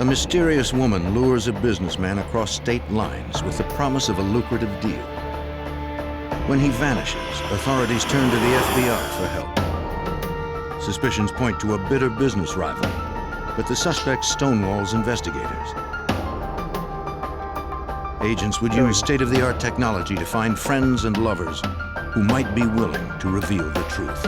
A mysterious woman lures a businessman across state lines with the promise of a lucrative deal. When he vanishes, authorities turn to the FBI for help. Suspicions point to a bitter business rival, but the suspect stonewalls investigators. Agents would use state-of-the-art technology to find friends and lovers who might be willing to reveal the truth.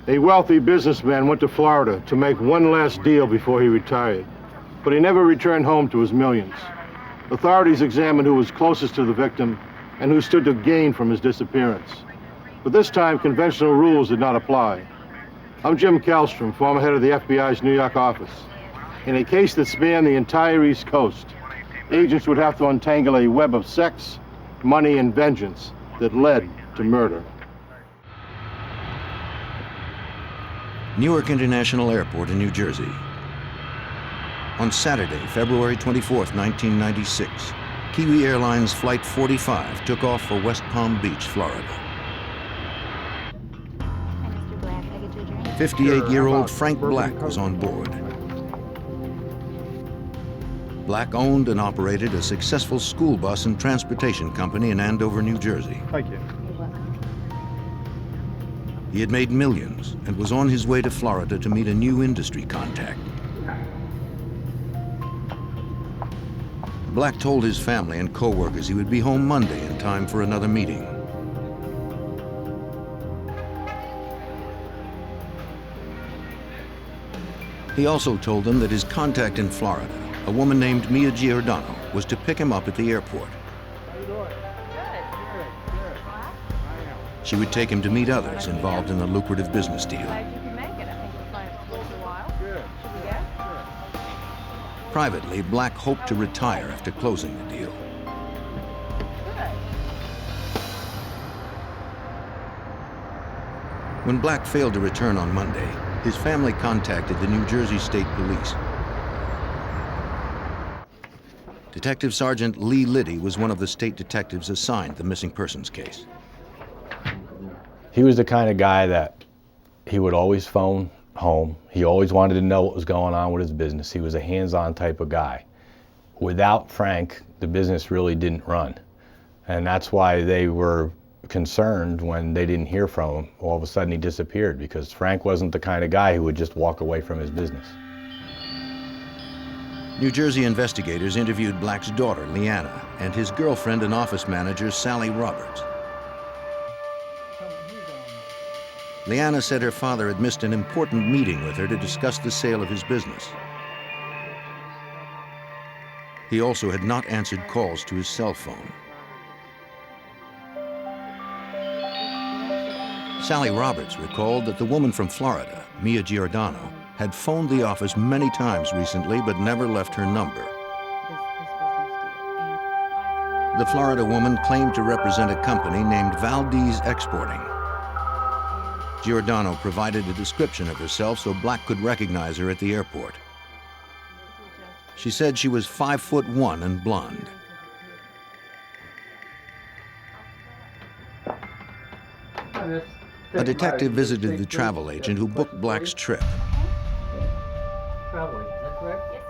A wealthy businessman went to Florida to make one last deal before he retired, but he never returned home to his millions. Authorities examined who was closest to the victim and who stood to gain from his disappearance. But this time, conventional rules did not apply. I'm Jim Kallstrom, former head of the FBI's New York office. In a case that spanned the entire East Coast, agents would have to untangle a web of sex, money, and vengeance that led to murder. Newark International Airport in New Jersey. On Saturday, February 24th, 1996, Kiwi Airlines Flight 45 took off for West Palm Beach, Florida. 58-year-old Frank Black was on board. Black owned and operated a successful school bus and transportation company in Andover, New Jersey. Thank you. He had made millions and was on his way to Florida to meet a new industry contact. Black told his family and co-workers he would be home Monday in time for another meeting. He also told them that his contact in Florida, a woman named Mia Giordano, was to pick him up at the airport. She would take him to meet others involved in the lucrative business deal. Privately, Black hoped to retire after closing the deal. When Black failed to return on Monday, his family contacted the New Jersey State Police. Detective Sergeant Lee Liddy was one of the state detectives assigned the missing persons case. He was the kind of guy that he would always phone home. He always wanted to know what was going on with his business. He was a hands-on type of guy. Without Frank, the business really didn't run. And that's why they were concerned when they didn't hear from him. All of a sudden he disappeared, because Frank wasn't the kind of guy who would just walk away from his business. New Jersey investigators interviewed Black's daughter, Leanna, and his girlfriend and office manager, Sally Roberts. Leanna said her father had missed an important meeting with her to discuss the sale of his business. He also had not answered calls to his cell phone. Sally Roberts recalled that the woman from Florida, Mia Giordano, had phoned the office many times recently but never left her number. The Florida woman claimed to represent a company named Valdez Exporting. Giordano provided a description of herself so Black could recognize her at the airport. She said she was 5'1" and blonde. A detective visited the travel agent who booked Black's trip. Traveling, is that correct? Yes,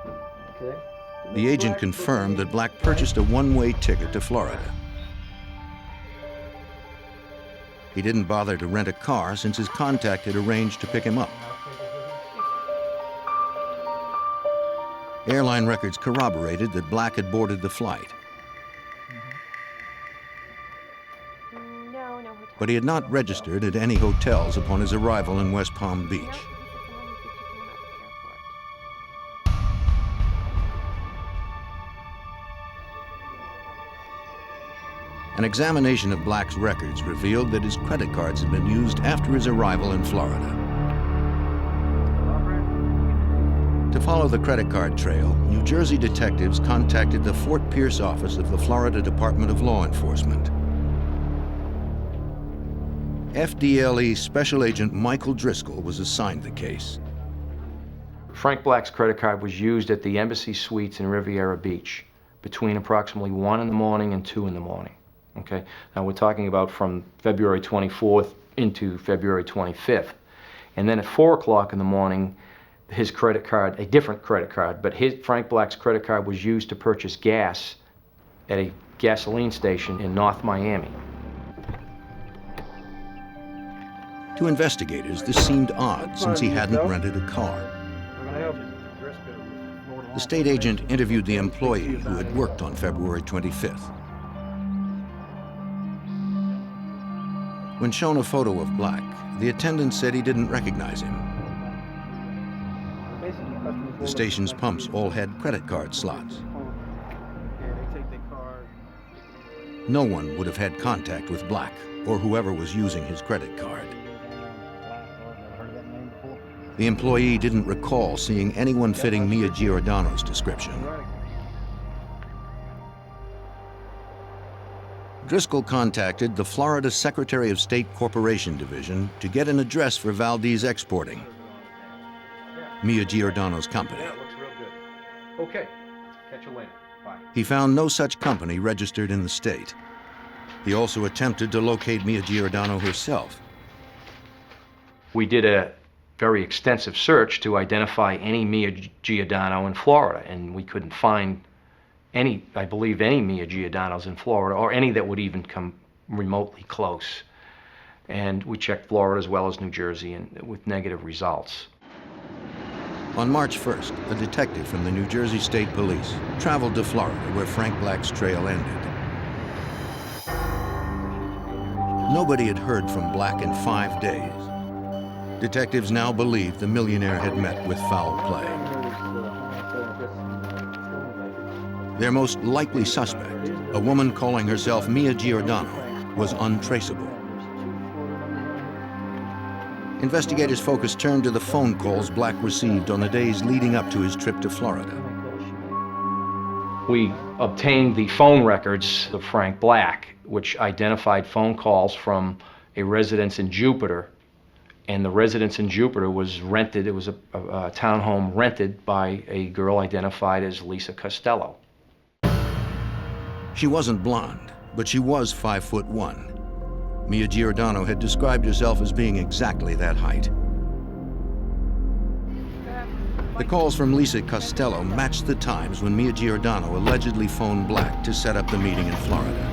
sir. Okay. The agent confirmed that Black purchased a one-way ticket to Florida. He didn't bother to rent a car since his contact had arranged to pick him up. Airline records corroborated that Black had boarded the flight. But he had not registered at any hotels upon his arrival in West Palm Beach. An examination of Black's records revealed that his credit cards had been used after his arrival in Florida. follow the credit card trail, New Jersey detectives contacted the Fort Pierce office of the Florida Department of Law Enforcement. FDLE Special Agent Michael Driscoll was assigned the case. Frank Black's credit card was used at the Embassy Suites in Riviera Beach between approximately 1 in the morning and 2 in the morning. Okay, now we're talking about from February 24th into February 25th. And then at 4 o'clock in the morning, his credit card, a different credit card, but Frank Black's credit card was used to purchase gas at a gasoline station in North Miami. To investigators, this seemed odd since he hadn't rented a car. The state agent interviewed the employee who had worked on February 25th. When shown a photo of Black, the attendant said he didn't recognize him. The station's pumps all had credit card slots. No one would have had contact with Black or whoever was using his credit card. The employee didn't recall seeing anyone fitting Mia Giordano's description. Driscoll contacted the Florida Secretary of State Corporation Division to get an address for Valdez Exporting, Mia Giordano's company. Okay, catch you later. Bye. He found no such company registered in the state. He also attempted to locate Mia Giordano herself. We did a very extensive search to identify any Mia Giordano in Florida, and we couldn't find any, I believe, any Mia Giordanos in Florida, or any that would even come remotely close. And we checked Florida as well as New Jersey, and with negative results. On March 1st, a detective from the New Jersey State Police traveled to Florida where Frank Black's trail ended. Nobody had heard from Black in 5 days. Detectives now believed the millionaire had met with foul play. Their most likely suspect, a woman calling herself Mia Giordano, was untraceable. Investigators' focus turned to the phone calls Black received on the days leading up to his trip to Florida. We obtained the phone records of Frank Black, which identified phone calls from a residence in Jupiter. And the residence in Jupiter was rented. It was a townhome rented by a girl identified as Lisa Costello. She wasn't blonde, but she was 5'1". Mia Giordano had described herself as being exactly that height. The calls from Lisa Costello matched the times when Mia Giordano allegedly phoned Black to set up the meeting in Florida.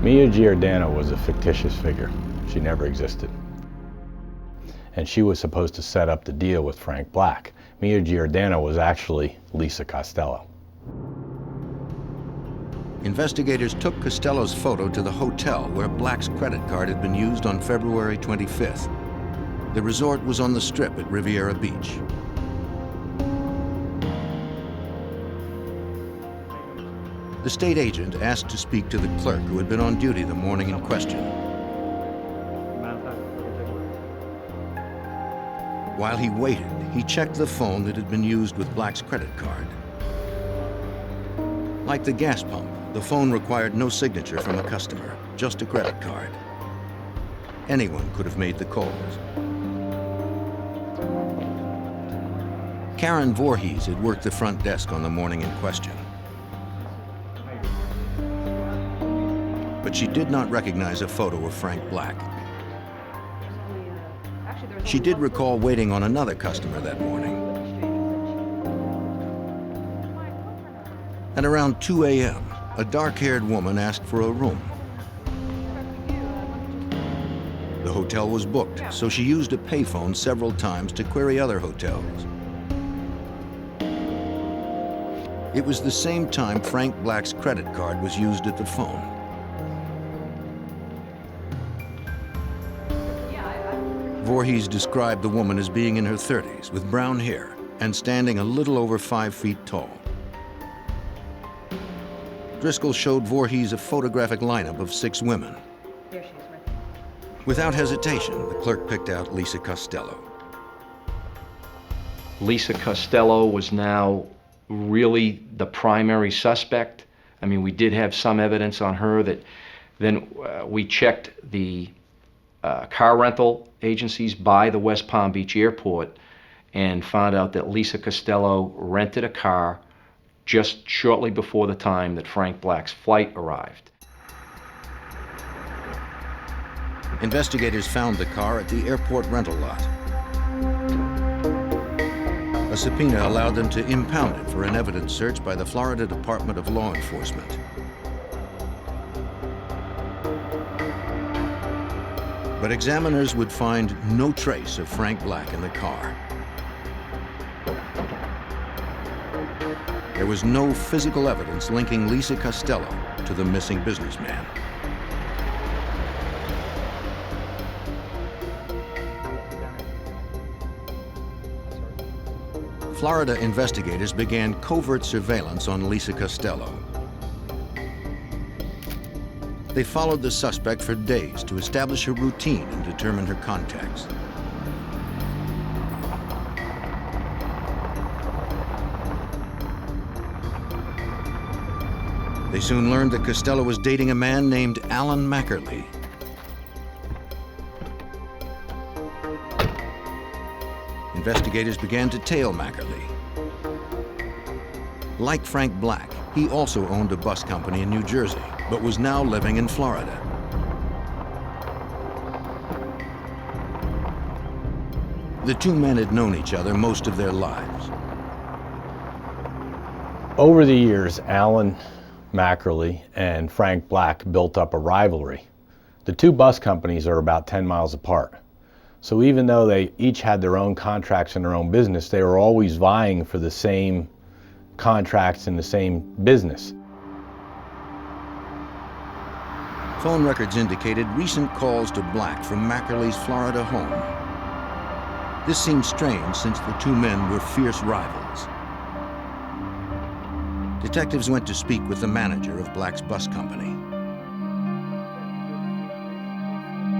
Mia Giordano was a fictitious figure. She never existed. And she was supposed to set up the deal with Frank Black. Mia Giordano was actually Lisa Costello. Investigators took Costello's photo to the hotel where Black's credit card had been used on February 25th. The resort was on the Strip at Riviera Beach. The state agent asked to speak to the clerk who had been on duty the morning in question. While he waited, he checked the phone that had been used with Black's credit card. Like the gas pump, the phone required no signature from a customer, just a credit card. Anyone could have made the calls. Karen Voorhees had worked the front desk on the morning in question. But she did not recognize a photo of Frank Black. She did recall waiting on another customer that morning. At around 2 a.m., a dark-haired woman asked for a room. The hotel was booked, so she used a payphone several times to query other hotels. It was the same time Frank Black's credit card was used at the phone. Voorhees described the woman as being in her 30s with brown hair and standing a little over 5 feet tall. Driscoll showed Voorhees a photographic lineup of 6 women. Without hesitation, the clerk picked out Lisa Costello. Lisa Costello was now really the primary suspect. I mean, we did have some evidence on her that then we checked the car rental agencies by the West Palm Beach airport and found out that Lisa Costello rented a car just shortly before the time that Frank Black's flight arrived. Investigators found the car at the airport rental lot. A subpoena allowed them to impound it for an evidence search by the Florida Department of Law Enforcement. But examiners would find no trace of Frank Black in the car. There was no physical evidence linking Lisa Costello to the missing businessman. Florida investigators began covert surveillance on Lisa Costello. They followed the suspect for days to establish a routine and determine her contacts. They soon learned that Costello was dating a man named Alan Mackerly. Investigators began to tail Mackerly. Like Frank Black, he also owned a bus company in New Jersey, but was now living in Florida. The two men had known each other most of their lives. Over the years, Alan Mackerly and Frank Black built up a rivalry. The two bus companies are about 10 miles apart. So even though they each had their own contracts and their own business, they were always vying for the same contracts in the same business. Phone records indicated recent calls to Black from Mackerly's Florida home. This seemed strange since the two men were fierce rivals. Detectives went to speak with the manager of Black's bus company.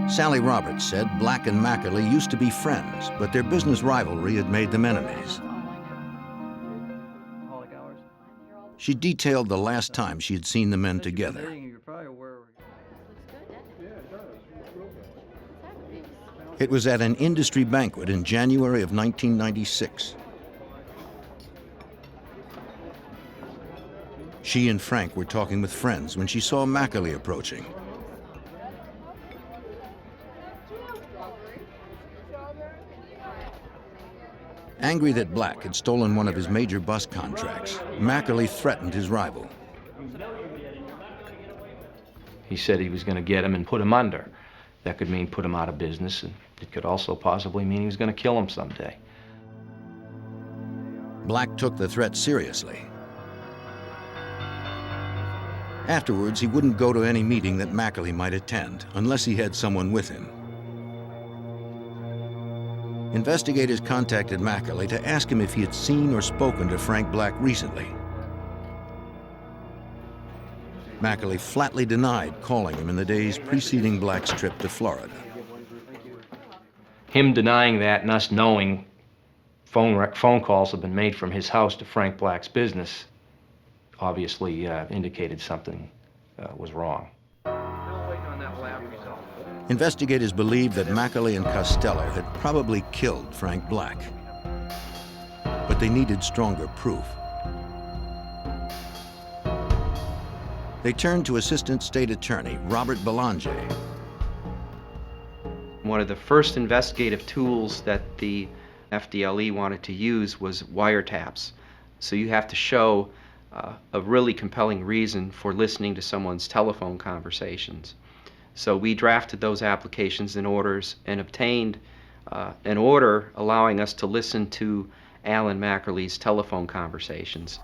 Sally Roberts said Black and Mackerly used to be friends, but their business rivalry had made them enemies. She detailed the last time she had seen the men together. It was at an industry banquet in January of 1996. She and Frank were talking with friends when she saw Mackerly approaching. Angry that Black had stolen one of his major bus contracts, Mackerly threatened his rival. He said he was going to get him and put him under. That could mean put him out of business, and it could also possibly mean he was going to kill him someday. Black took the threat seriously. Afterwards, he wouldn't go to any meeting that Mackerly might attend unless he had someone with him. Investigators contacted Mackerly to ask him if he had seen or spoken to Frank Black recently. Mackerly flatly denied calling him in the days preceding Black's trip to Florida. Him denying that and us knowing phone calls have been made from his house to Frank Black's business obviously indicated something was wrong. Investigators believed that Mackerly and Costello had probably killed Frank Black, but they needed stronger proof. They turned to Assistant State Attorney Robert Belanger. One of the first investigative tools that the FDLE wanted to use was wiretaps. So you have to show a really compelling reason for listening to someone's telephone conversations. So we drafted those applications and orders and obtained an order allowing us to listen to Alan Mackerly's telephone conversations.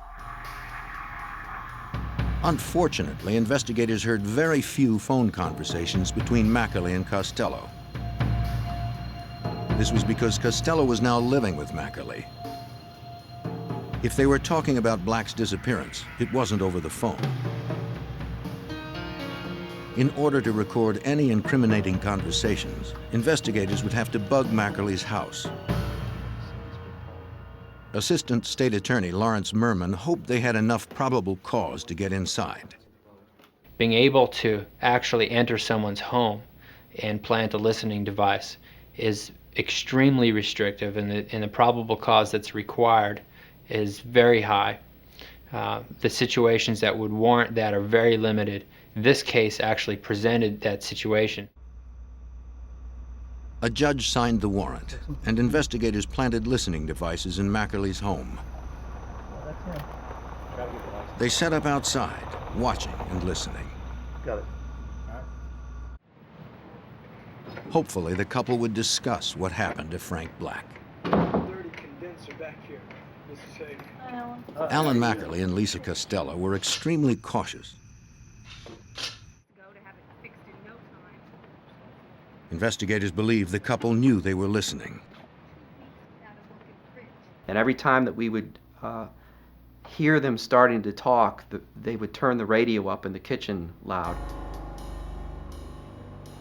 Unfortunately, investigators heard very few phone conversations between Mackerly and Costello. This was because Costello was now living with Mackerly. If they were talking about Black's disappearance, it wasn't over the phone. In order to record any incriminating conversations, investigators would have to bug Mackerly's house. Assistant State Attorney Lawrence Merman hoped they had enough probable cause to get inside. Being able to actually enter someone's home and plant a listening device is extremely restrictive, and the probable cause that's required is very high. The situations that would warrant that are very limited. This case actually presented that situation. A judge signed the warrant, and investigators planted listening devices in Mackerly's home. They set up outside, watching and listening. Got it. Hopefully, the couple would discuss what happened to Frank Black. Alan Mackerly and Lisa Costello were extremely cautious. Investigators believe the couple knew they were listening. And every time that we would hear them starting to talk, they would turn the radio up in the kitchen loud.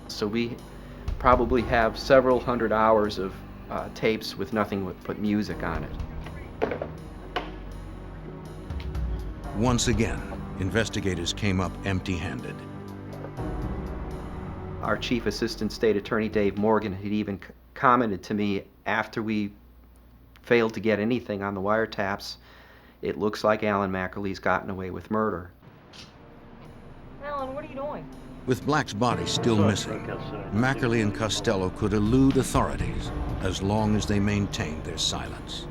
So we probably have several hundred hours of tapes with nothing but music on it. Once again, investigators came up empty-handed. Our Chief Assistant State Attorney, Dave Morgan, had even commented to me after we failed to get anything on the wiretaps, it looks like Alan Mackerly's gotten away with murder. Alan, what are you doing? With Black's body still missing, Mackerly and Costello could elude authorities as long as they maintained their silence.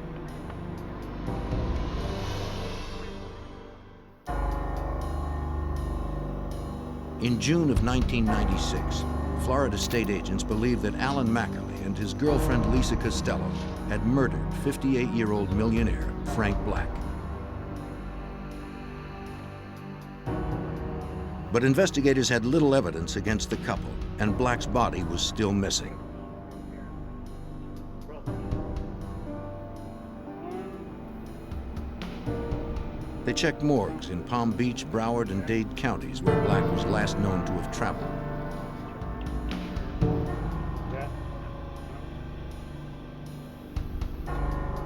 In June of 1996, Florida state agents believed that Alan Mackerly and his girlfriend Lisa Costello had murdered 58-year-old millionaire Frank Black. But investigators had little evidence against the couple, and Black's body was still missing. They checked morgues in Palm Beach, Broward, and Dade counties where Black was last known to have traveled.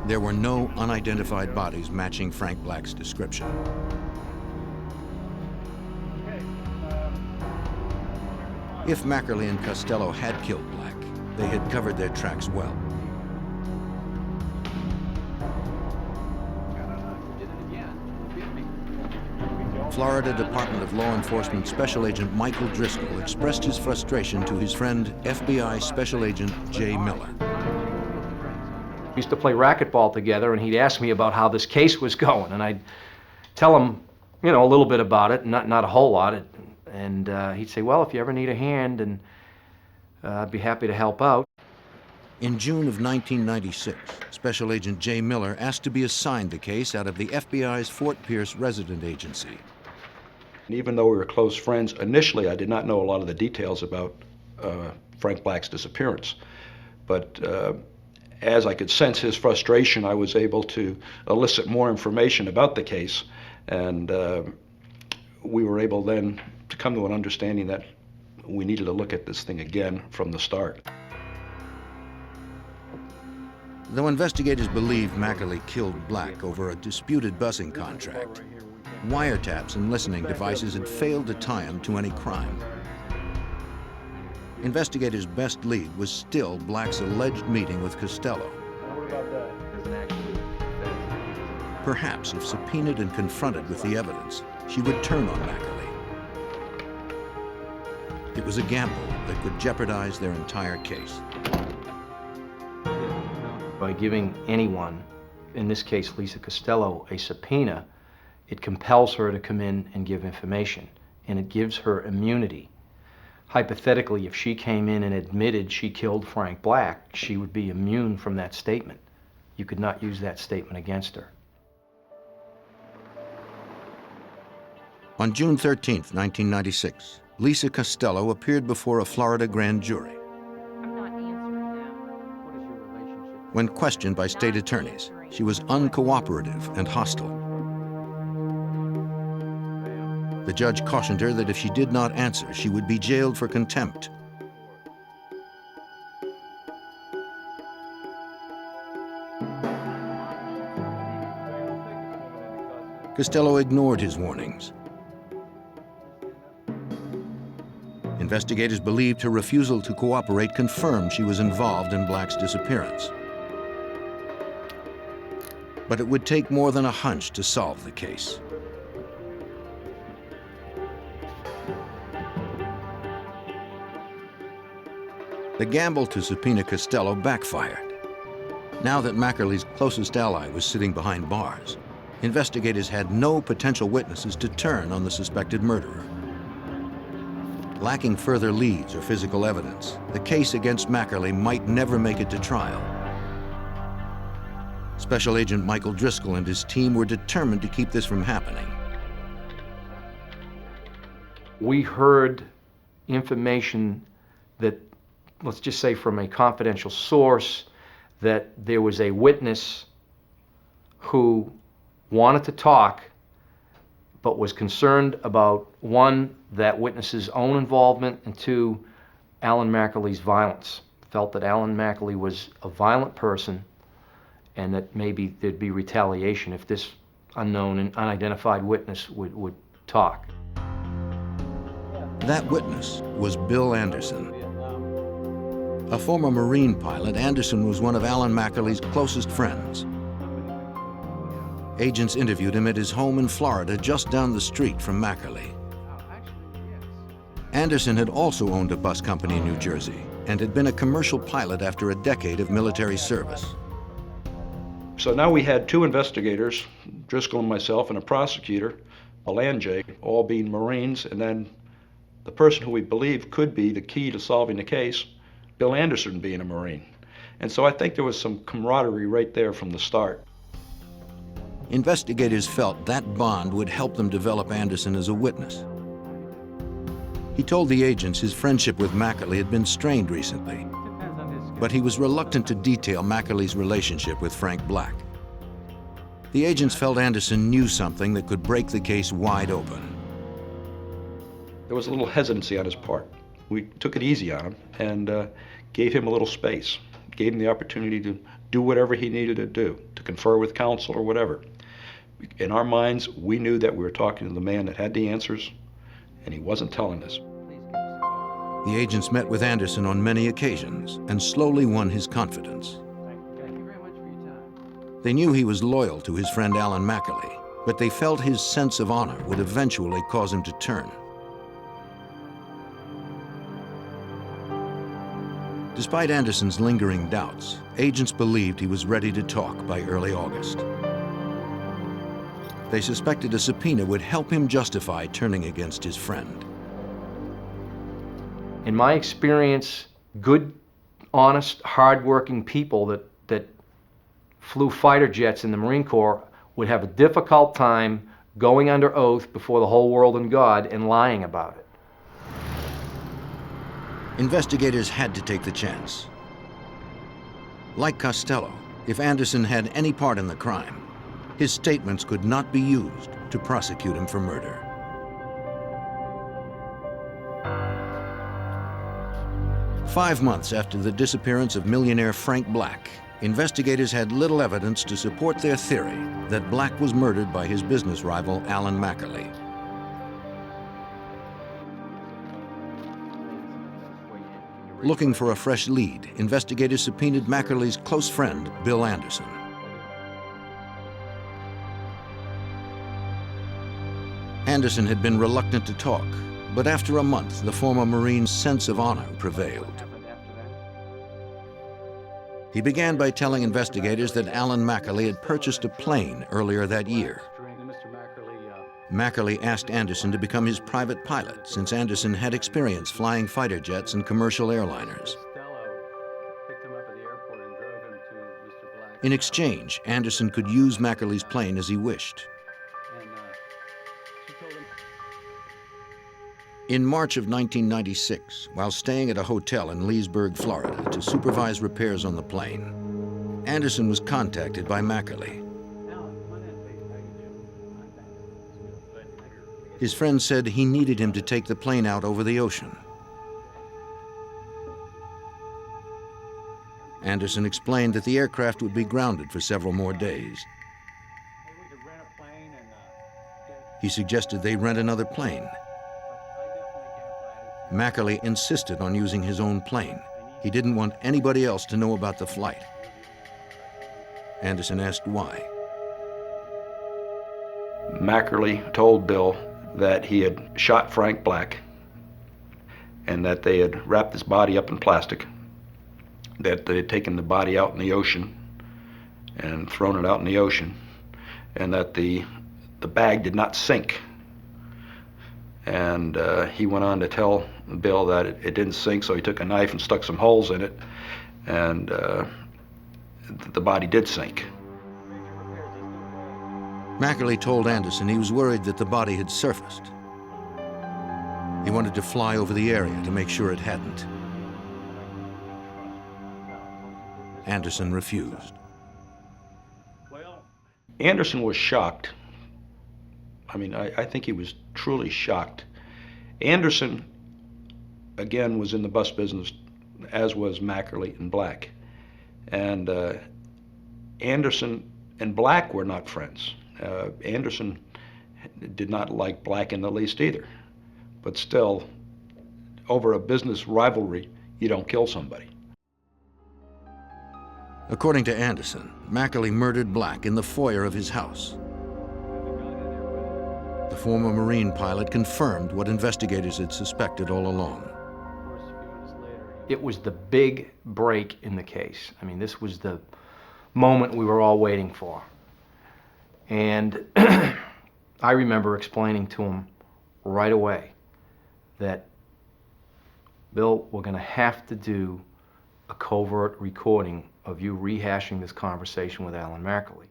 There were no unidentified bodies matching Frank Black's description. If Mackerly and Costello had killed Black, they had covered their tracks well. Florida Department of Law Enforcement Special Agent Michael Driscoll expressed his frustration to his friend FBI Special Agent Jay Miller. We used to play racquetball together, and he'd ask me about how this case was going, and I'd tell him, you know, a little bit about it, not a whole lot, and he'd say, well, if you ever need a hand, and I'd be happy to help out. In June of 1996, Special Agent Jay Miller asked to be assigned the case out of the FBI's Fort Pierce resident agency. And even though we were close friends, initially I did not know a lot of the details about Frank Black's disappearance. But as I could sense his frustration, I was able to elicit more information about the case, and we were able then to come to an understanding that we needed to look at this thing again from the start. Though investigators believe Mackerly killed Black over a disputed busing contract, wiretaps and listening devices had failed to tie him to any crime. Investigators' best lead was still Black's alleged meeting with Costello. Perhaps if subpoenaed and confronted with the evidence, she would turn on Mackerly. It was a gamble that could jeopardize their entire case. By giving anyone, in this case Lisa Costello, a subpoena, it compels her to come in and give information, and it gives her immunity. Hypothetically, if she came in and admitted she killed Frank Black, she would be immune from that statement. You could not use that statement against her. On June 13, 1996, Lisa Costello appeared before a Florida grand jury. I'm not answering now. When questioned by state attorneys, she was uncooperative and hostile. The judge cautioned her that if she did not answer, she would be jailed for contempt. Costello ignored his warnings. Investigators believed her refusal to cooperate confirmed she was involved in Black's disappearance. But it would take more than a hunch to solve the case. The gamble to subpoena Costello backfired. Now that Mackerly's closest ally was sitting behind bars, investigators had no potential witnesses to turn on the suspected murderer. Lacking further leads or physical evidence, the case against Mackerly might never make it to trial. Special Agent Michael Driscoll and his team were determined to keep this from happening. We heard information that, let's just say from a confidential source, that there was a witness who wanted to talk but was concerned about, one, that witness's own involvement, and two, Alan Mackerly's violence. Felt that Alan Mackerly was a violent person and that maybe there'd be retaliation if this unknown and unidentified witness would talk. That witness was Bill Anderson. A former Marine pilot, Anderson was one of Alan Mackerly's closest friends. Agents interviewed him at his home in Florida, just down the street from Mackerly. Anderson had also owned a bus company in New Jersey and had been a commercial pilot after a decade of military service. So now we had two investigators, Driscoll and myself, and a prosecutor, a land J, all being Marines, and then the person who we believe could be the key to solving the case, Bill Anderson, being a Marine. And so I think there was some camaraderie right there from the start. Investigators felt that bond would help them develop Anderson as a witness. He told the agents his friendship with Mackerly had been strained recently, but he was reluctant to detail Mackerly's relationship with Frank Black. The agents felt Anderson knew something that could break the case wide open. There was a little hesitancy on his part. We took it easy on him and gave him a little space, gave him the opportunity to do whatever he needed to do, to confer with counsel or whatever. In our minds, we knew that we were talking to the man that had the answers, and he wasn't telling us. The agents met with Anderson on many occasions and slowly won his confidence. They knew he was loyal to his friend Alan Mackerly, but they felt his sense of honor would eventually cause him to turn. Despite Anderson's lingering doubts, agents believed he was ready to talk by early August. They suspected a subpoena would help him justify turning against his friend. In my experience, good, honest, hard-working people that flew fighter jets in the Marine Corps would have a difficult time going under oath before the whole world and God and lying about it. Investigators had to take the chance. Like Costello, if Anderson had any part in the crime, his statements could not be used to prosecute him for murder. Five months after the disappearance of millionaire Frank Black, investigators had little evidence to support their theory that Black was murdered by his business rival, Alan Mackerly. Looking for a fresh lead, investigators subpoenaed Mackerly's close friend, Bill Anderson. Anderson had been reluctant to talk, but after a month, the former Marine's sense of honor prevailed. He began by telling investigators that Alan Mackerly had purchased a plane earlier that year. Mackerly asked Anderson to become his private pilot, since Anderson had experience flying fighter jets and commercial airliners. In exchange, Anderson could use Mackerly's plane as he wished. In March of 1996, while staying at a hotel in Leesburg, Florida, to supervise repairs on the plane, Anderson was contacted by Mackerly. His friend said he needed him to take the plane out over the ocean. Anderson explained that the aircraft would be grounded for several more days. He suggested they rent another plane. Mackerly insisted on using his own plane. He didn't want anybody else to know about the flight. Anderson asked why. Mackerly told Bill that he had shot Frank Black and that they had wrapped his body up in plastic, that they had taken the body out in the ocean and thrown it out in the ocean, and that the bag did not sink. And he went on to tell Bill that it didn't sink, so he took a knife and stuck some holes in it, and the body did sink. Mackerly told Anderson he was worried that the body had surfaced. He wanted to fly over the area to make sure it hadn't. Anderson refused. Anderson was shocked. I mean, I think he was truly shocked. Anderson, again, was in the bus business, as was Mackerly and Black. And Anderson and Black were not friends. Anderson did not like Black in the least either. But still, over a business rivalry, you don't kill somebody. According to Anderson, Mackerly murdered Black in the foyer of his house. The former Marine pilot confirmed what investigators had suspected all along. It was the big break in the case. I mean, this was the moment we were all waiting for. And I remember explaining to him right away that, Bill, we're going to have to do a covert recording of you rehashing this conversation with Alan Mackerly.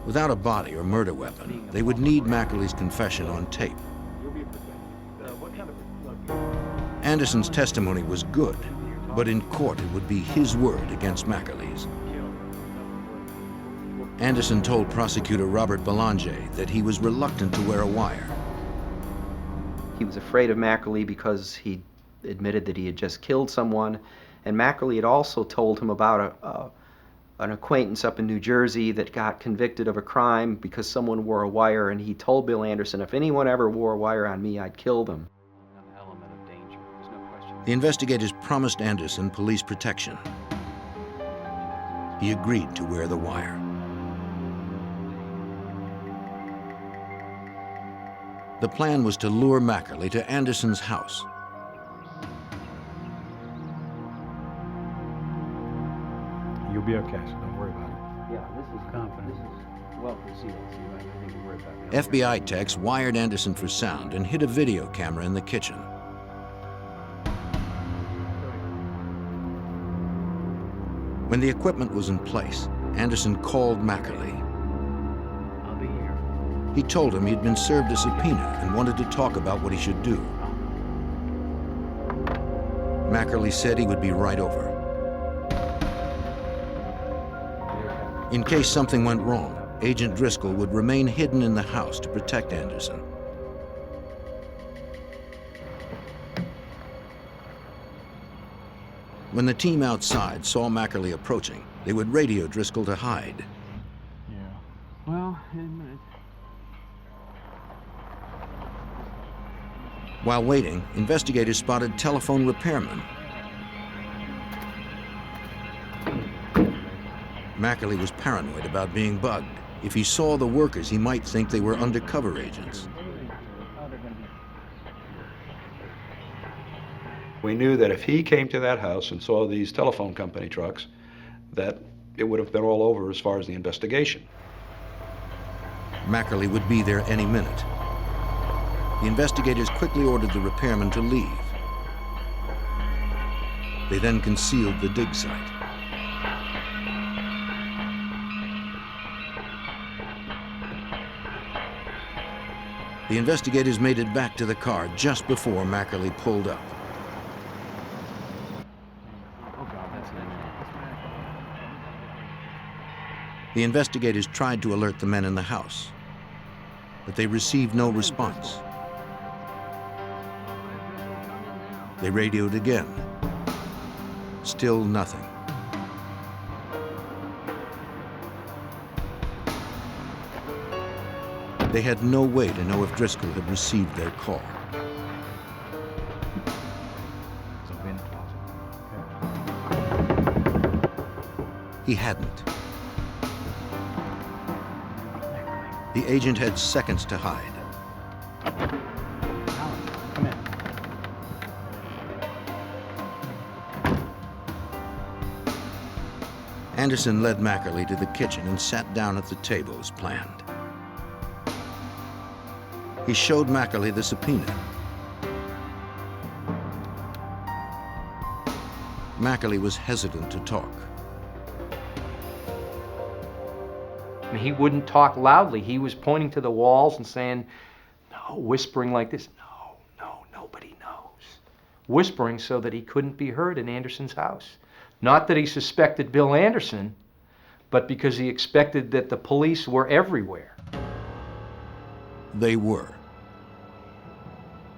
Without a body or murder weapon, they would need Mackerly's confession on tape. Anderson's testimony was good, but in court it would be his word against Mackerly's. Anderson told prosecutor Robert Belanger that he was reluctant to wear a wire. He was afraid of Mackerly because he admitted that he had just killed someone, and Mackerly had also told him about an acquaintance up in New Jersey that got convicted of a crime because someone wore a wire, and he told Bill Anderson, if anyone ever wore a wire on me, I'd kill them. The investigators promised Anderson police protection. He agreed to wear the wire. The plan was to lure Mackerly to Anderson's house. You'll be okay, so don't worry about it. Yeah, this is confident. This is well concealed, so you don't need to worry about it. FBI techs wired Anderson for sound and hid a video camera in the kitchen. When the equipment was in place, Anderson called Mackerly. I'll be here. He told him he'd been served a subpoena and wanted to talk about what he should do. Mackerly said he would be right over. In case something went wrong, Agent Driscoll would remain hidden in the house to protect Anderson. When the team outside saw Mackerly approaching, they would radio Driscoll to hide. Yeah. Well, While waiting, investigators spotted telephone repairmen. Mackerly was paranoid about being bugged. If he saw the workers, he might think they were undercover agents. We knew that if he came to that house and saw these telephone company trucks, that it would have been all over as far as the investigation. Mackerly would be there any minute. The investigators quickly ordered the repairmen to leave. They then concealed the dig site. The investigators made it back to the car just before Mackerly pulled up. The investigators tried to alert the men in the house, but they received no response. They radioed again. Still nothing. They had no way to know if Driscoll had received their call. He hadn't. The agent had seconds to hide. Come in. Anderson led Mackerly to the kitchen and sat down at the table as planned. He showed Mackerly the subpoena. Mackerly was hesitant to talk. I mean, he wouldn't talk loudly. He was pointing to the walls and saying, no, whispering like this, no, nobody knows. Whispering so that he couldn't be heard in Anderson's house. Not that he suspected Bill Anderson, but because he expected that the police were everywhere. They were.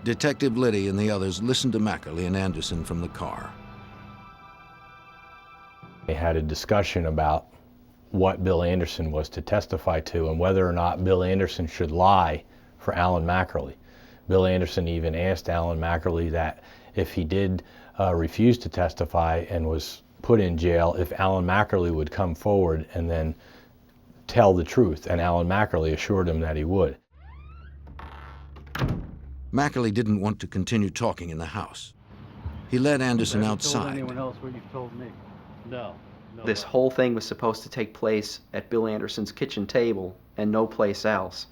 Detective Liddy and the others listened to Mackerly and Anderson from the car. They had a discussion about what Bill Anderson was to testify to and whether or not Bill Anderson should lie for Alan Mackerly. Bill Anderson even asked Alan Mackerly that if he did refuse to testify and was put in jail, if Alan Mackerly would come forward and then tell the truth, and Alan Mackerly assured him that he would. Mackerly didn't want to continue talking in the house. He led Anderson Have you outside. told anyone else what you've told me? No. This whole thing was supposed to take place at Bill Anderson's kitchen table and no place else.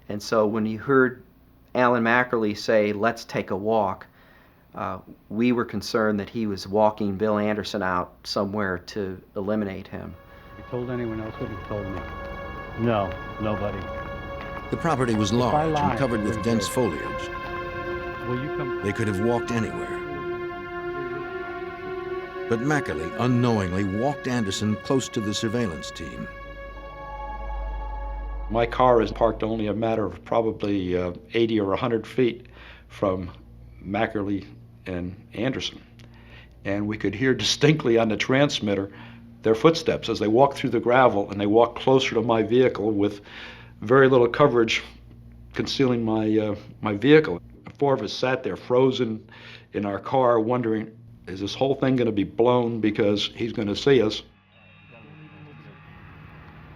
And so when you heard Alan Mackerly say, let's take a walk, we were concerned that he was walking Bill Anderson out somewhere to eliminate him. Have you told anyone else what you've told me? No, nobody. The property was If I large lie, and covered with very dense good. foliage. Will you come? They could have walked anywhere. But Mackerly unknowingly walked Anderson close to the surveillance team. My car is parked only a matter of probably 80 or 100 feet from Mackerly and Anderson. And we could hear distinctly on the transmitter their footsteps as they walked through the gravel, and they walked closer to my vehicle with very little coverage concealing my vehicle. The four of us sat there frozen in our car wondering, is this whole thing going to be blown because he's going to see us?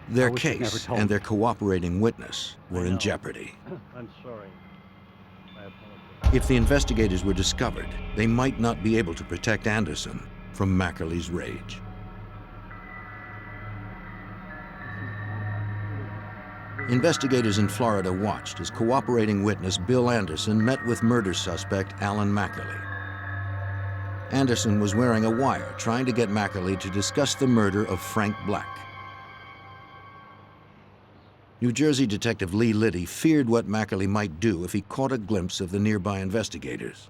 Their wish you'd never case told and me. their cooperating witness were in jeopardy. I'm sorry. I apologize. If the investigators were discovered, they might not be able to protect Anderson from Mackerly's rage. Investigators in Florida watched as cooperating witness Bill Anderson met with murder suspect Alan Mackerly. Anderson was wearing a wire trying to get Mackerly to discuss the murder of Frank Black. New Jersey Detective Lee Liddy feared what Mackerly might do if he caught a glimpse of the nearby investigators.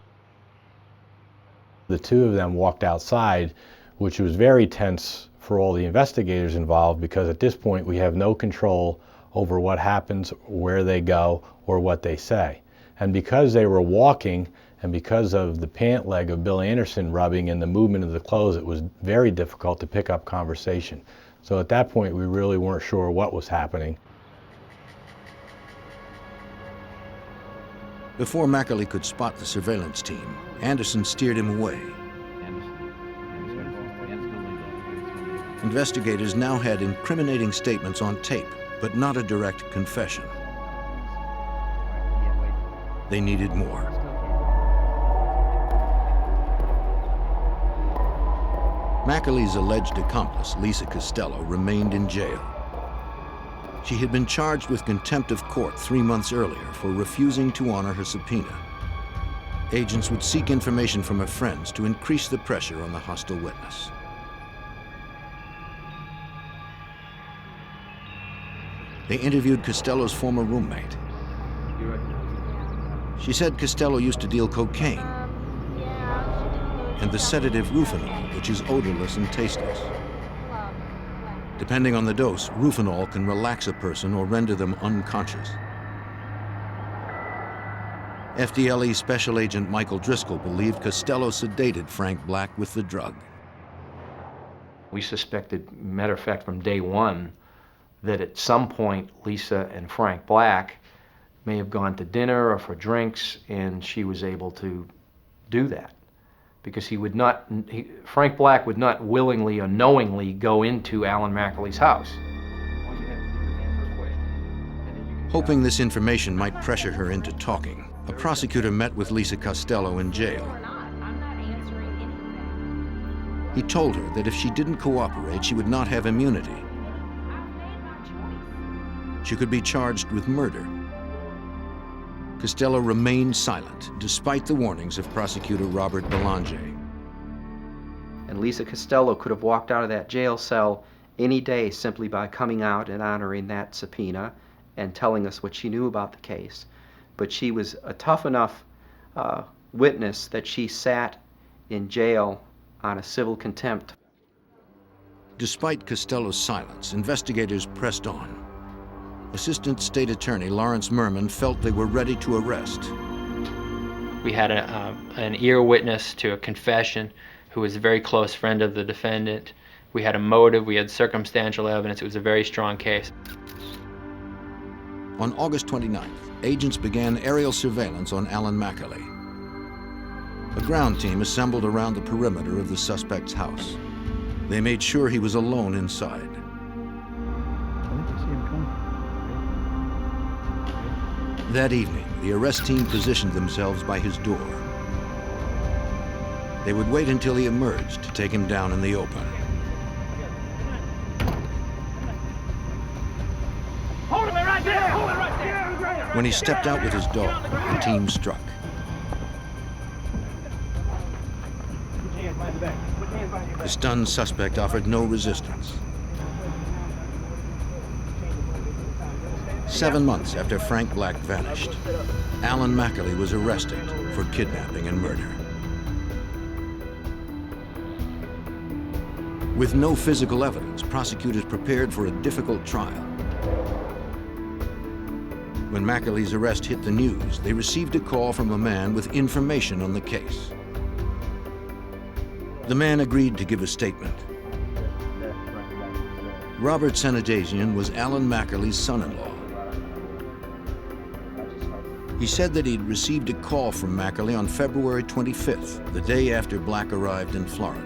The two of them walked outside, which was very tense for all the investigators involved, because at this point we have no control over what happens, where they go, or what they say. And because they were walking, and because of the pant leg of Bill Anderson rubbing and the movement of the clothes, it was very difficult to pick up conversation. So at that point, we really weren't sure what was happening. Before Mackerly could spot the surveillance team, Anderson steered him away. Investigators now had incriminating statements on tape, but not a direct confession. They needed more. Mackerly's alleged accomplice, Lisa Costello, remained in jail. She had been charged with contempt of court 3 months earlier for refusing to honor her subpoena. Agents would seek information from her friends to increase the pressure on the hostile witness. They interviewed Costello's former roommate. She said Costello used to deal cocaine and the sedative Rufinol, which is odorless and tasteless. Depending on the dose, Rufinol can relax a person or render them unconscious. FDLE Special Agent Michael Driscoll believed Costello sedated Frank Black with the drug. We suspected, matter of fact, from day one, that at some point Lisa and Frank Black may have gone to dinner or for drinks, and she was able to do that. Because Frank Black would not willingly or knowingly go into Alan McAlee's house. Hoping this information might pressure her into talking, a prosecutor met with Lisa Costello in jail. I'm not answering anything. He told her that if she didn't cooperate, she would not have immunity. I've made my choice. She could be charged with murder. Costello remained silent, despite the warnings of prosecutor Robert Belanger. And Lisa Costello could have walked out of that jail cell any day simply by coming out and honoring that subpoena and telling us what she knew about the case. But she was a tough enough witness that she sat in jail on a civil contempt. Despite Costello's silence, investigators pressed on. Assistant State Attorney Lawrence Merman felt they were ready to arrest. We had an ear witness to a confession who was a very close friend of the defendant. We had a motive, we had circumstantial evidence. It was a very strong case. On August 29th, agents began aerial surveillance on Alan McAlee. A ground team assembled around the perimeter of the suspect's house. They made sure he was alone inside. That evening, the arrest team positioned themselves by his door. They would wait until he emerged to take him down in the open. Hold him right there! Hold him right there! When he stepped out with his dog, the team struck. The stunned suspect offered no resistance. 7 months after Frank Black vanished, Alan McAlee was arrested for kidnapping and murder. With no physical evidence, prosecutors prepared for a difficult trial. When McAlee's arrest hit the news, they received a call from a man with information on the case. The man agreed to give a statement. Robert Sanadazian was Alan McAlee's son-in-law. He said that he'd received a call from McAlee on February 25th, the day after Black arrived in Florida.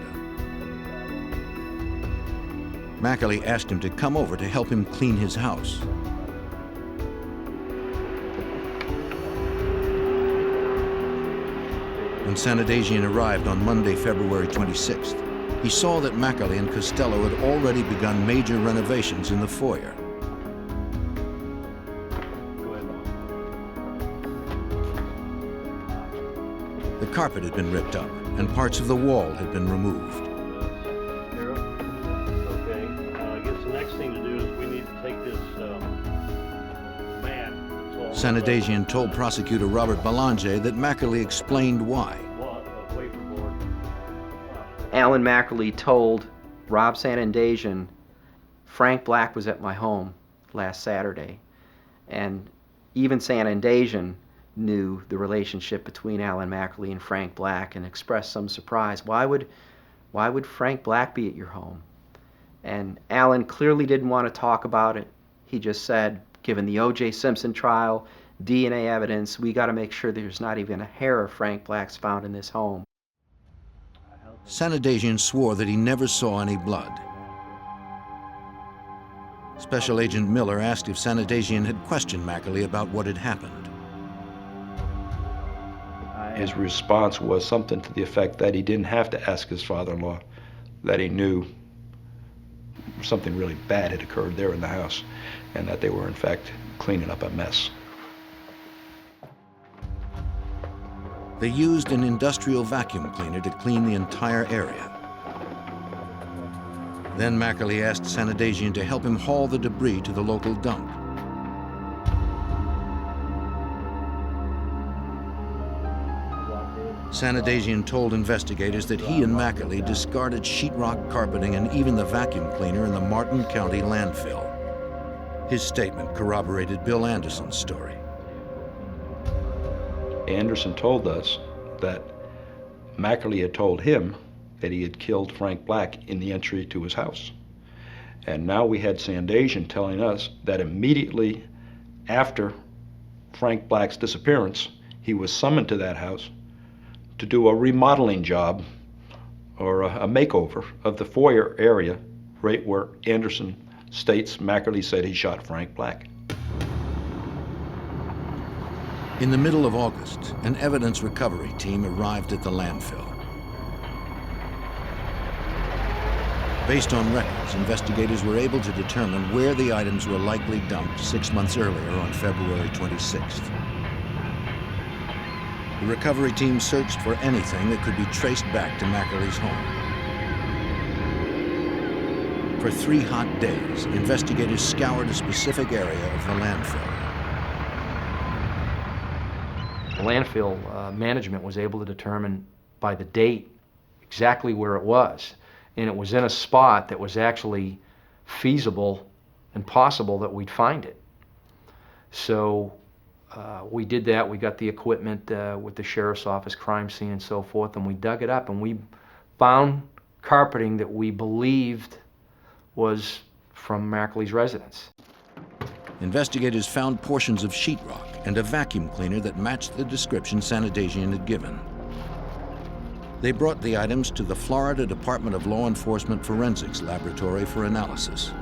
McAlee asked him to come over to help him clean his house. When Sanadazian arrived on Monday, February 26th, he saw that McAlee and Costello had already begun major renovations in the foyer. The carpet had been ripped up, and parts of the wall had been removed. Okay, I guess the next thing to do is we need to take this mat. Sanadazian told prosecutor Robert Belanger that McAlee explained why. Alan McAlee told Rob Sanadazian, Frank Black was at my home last Saturday. And even Sanadazian knew the relationship between Alan McAlee and Frank Black and expressed some surprise. Why would Frank Black be at your home? And Alan clearly didn't want to talk about it. He just said, given the O.J. Simpson trial, DNA evidence, we got to make sure there's not even a hair of Frank Black's found in this home. Sanadazian swore that he never saw any blood. Special Agent Miller asked if Sanadazian had questioned McAlee about what had happened. His response was something to the effect that he didn't have to ask his father-in-law, that he knew something really bad had occurred there in the house, and that they were in fact cleaning up a mess. They used an industrial vacuum cleaner to clean the entire area. Then McAlee asked Sanadazian to help him haul the debris to the local dump. Sanadazian told investigators that he and McAlee discarded sheetrock carpeting and even the vacuum cleaner in the Martin County landfill. His statement corroborated Bill Anderson's story. Anderson told us that McAlee had told him that he had killed Frank Black in the entry to his house. And now we had Sanadazian telling us that immediately after Frank Black's disappearance, he was summoned to that house to do a remodeling job or a makeover of the foyer area right where Anderson states Mackerly said he shot Frank Black. In the middle of August, an evidence recovery team arrived at the landfill. Based on records, investigators were able to determine where the items were likely dumped 6 months earlier on February 26th. The recovery team searched for anything that could be traced back to Mackerly's home. For 3 hot days, investigators scoured a specific area of the landfill. The landfill management was able to determine by the date exactly where it was. And it was in a spot that was actually feasible and possible that we'd find it. So we did that. We got the equipment with the sheriff's office, crime scene, and so forth, and we dug it up, and we found carpeting that we believed was from Mackerly's residence. Investigators found portions of sheetrock and a vacuum cleaner that matched the description Sanadagian had given. They brought the items to the Florida Department of Law Enforcement Forensics Laboratory for analysis.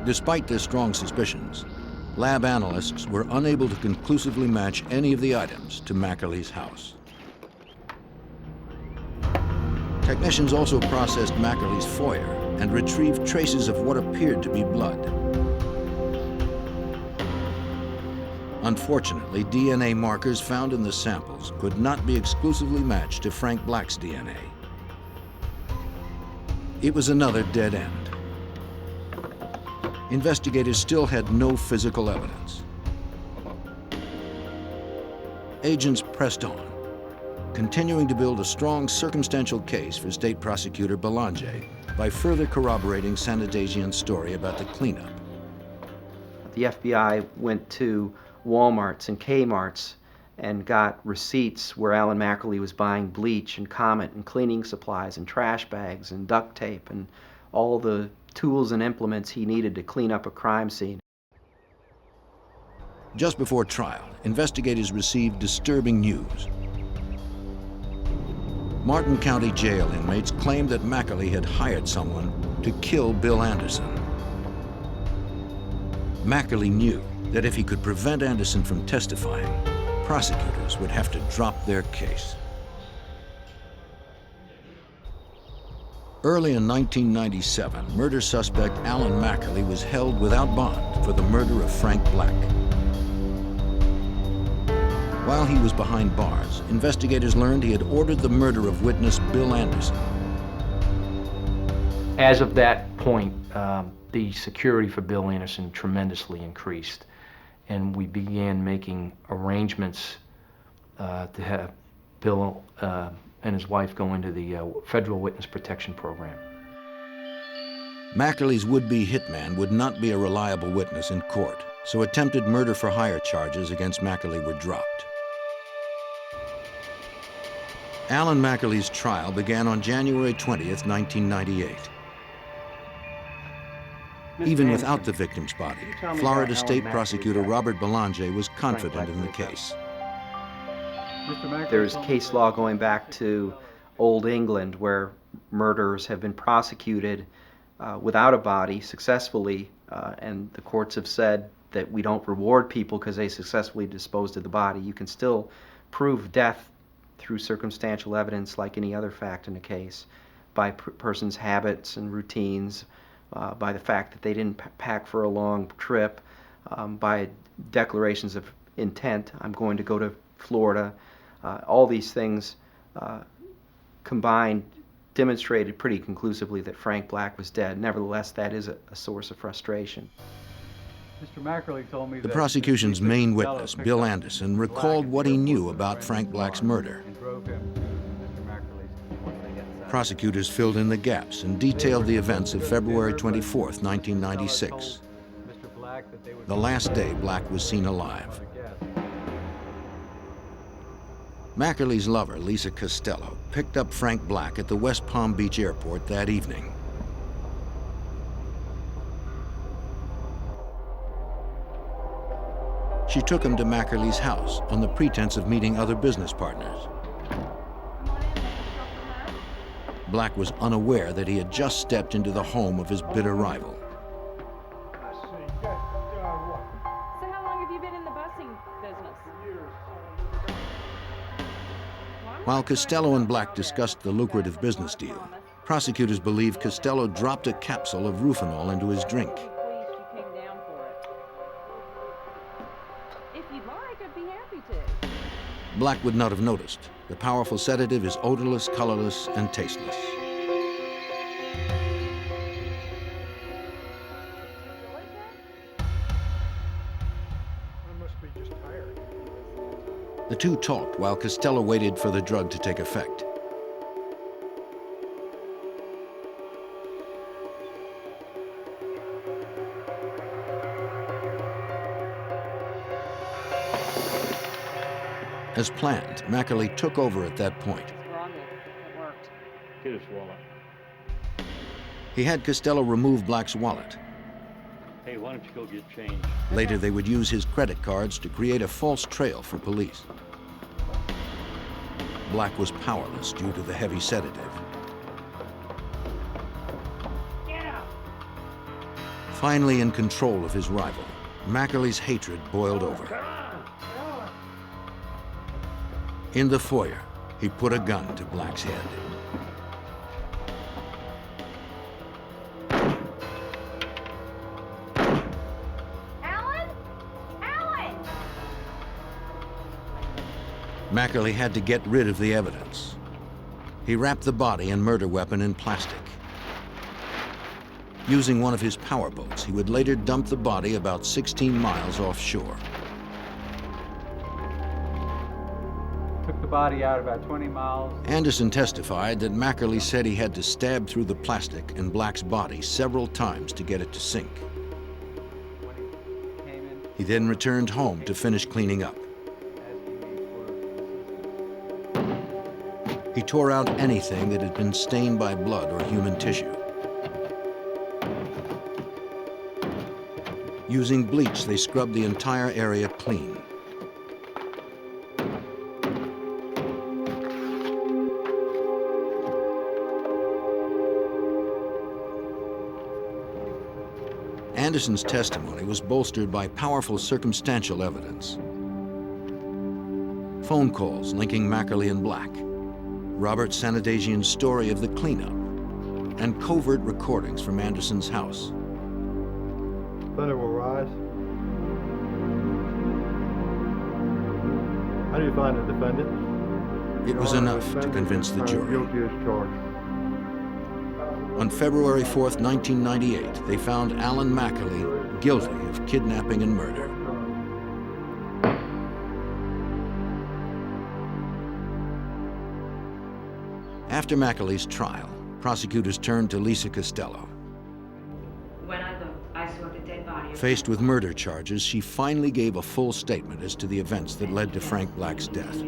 Despite their strong suspicions, lab analysts were unable to conclusively match any of the items to Mackerly's house. Technicians also processed Mackerly's foyer and retrieved traces of what appeared to be blood. Unfortunately, DNA markers found in the samples could not be exclusively matched to Frank Black's DNA. It was another dead end. Investigators still had no physical evidence. Agents pressed on, continuing to build a strong circumstantial case for State Prosecutor Belanger by further corroborating Sanadagian's story about the cleanup. The FBI went to Walmarts and Kmarts and got receipts where Alan Mackerly was buying bleach and Comet and cleaning supplies and trash bags and duct tape and all the tools and implements he needed to clean up a crime scene. Just before trial, investigators received disturbing news. Martin County Jail inmates claimed that Mackerly had hired someone to kill Bill Anderson. Mackerly knew that if he could prevent Anderson from testifying, prosecutors would have to drop their case. Early in 1997, murder suspect Alan Mackerly was held without bond for the murder of Frank Black. While he was behind bars, investigators learned he had ordered the murder of witness Bill Anderson. As of that point, the security for Bill Anderson tremendously increased, and we began making arrangements to have Bill and his wife go into the Federal Witness Protection Program. Mackerly's would-be hitman would not be a reliable witness in court, so attempted murder-for-hire charges against Mackerly were dropped. Alan Mackerly's trial began on January 20th, 1998. Even without the victim's body, Florida State Prosecutor Robert Belanger was confident in the case. There's case law going back to Old England where murderers have been prosecuted without a body successfully, and the courts have said that we don't reward people because they successfully disposed of the body. You can still prove death through circumstantial evidence like any other fact in a case, by a person's habits and routines, by the fact that they didn't pack for a long trip, by declarations of intent, I'm going to go to Florida. All these things combined demonstrated pretty conclusively that Frank Black was dead. Nevertheless, that is a source of frustration. Mr. Mackerly told me the prosecution's main witness, Bill Anderson, recalled what he knew about Frank Black's murder. Prosecutors filled in the gaps and detailed the events of February 24th, 1996, the last day Black was seen alive. Mackerly's lover, Lisa Costello, picked up Frank Black at the West Palm Beach airport that evening. She took him to Mackerly's house on the pretense of meeting other business partners. Black was unaware that he had just stepped into the home of his bitter rival. So how long have you been in the busing business? While Costello and Black discussed the lucrative business deal, prosecutors believe Costello dropped a capsule of Rufinol into his drink. If you'd like, I'd be happy to. Black would not have noticed. The powerful sedative is odorless, colorless, and tasteless. The two talked while Costello waited for the drug to take effect. As planned, Mackerly took over at that point. It worked. Get his wallet. He had Costello remove Black's wallet. Hey, why don't you go get change? Later, they would use his credit cards to create a false trail for police. Black was powerless due to the heavy sedative. Finally in control of his rival, Mackerly's hatred boiled over. In the foyer, he put a gun to Black's head. Mackerly had to get rid of the evidence. He wrapped the body and murder weapon in plastic. Using one of his powerboats, he would later dump the body about 16 miles offshore. Took the body out about 20 miles. Anderson testified that Mackerly said he had to stab through the plastic in Black's body several times to get it to sink. He then returned home to finish cleaning up. He tore out anything that had been stained by blood or human tissue. Using bleach, they scrubbed the entire area clean. Anderson's testimony was bolstered by powerful circumstantial evidence. Phone calls linking Mackerly and Black, Robert Sanadagian's story of the cleanup, and covert recordings from Anderson's house. Thunder will rise. How do you find the defendant? It was enough to convince the jury. Guilty as charged. On February 4th, 1998, they found Alan Mackerly guilty of kidnapping and murder. After Mackerly's trial, prosecutors turned to Lisa Costello. When I looked, I saw the dead body. Faced with murder charges, she finally gave a full statement as to the events that led to Frank Black's death.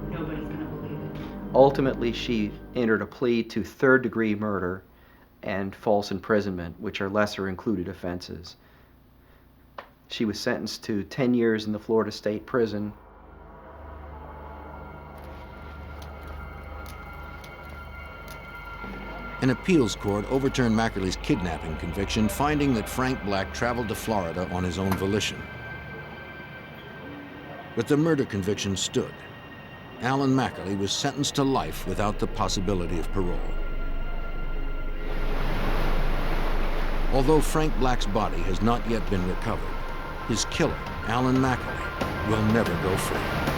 Nobody's gonna believe it. Ultimately, she entered a plea to third-degree murder and false imprisonment, which are lesser included offenses. She was sentenced to 10 years in the Florida State Prison. An appeals court overturned Mackerly's kidnapping conviction, finding that Frank Black traveled to Florida on his own volition. But the murder conviction stood. Alan Mackerly was sentenced to life without the possibility of parole. Although Frank Black's body has not yet been recovered, his killer, Alan Mackerly, will never go free.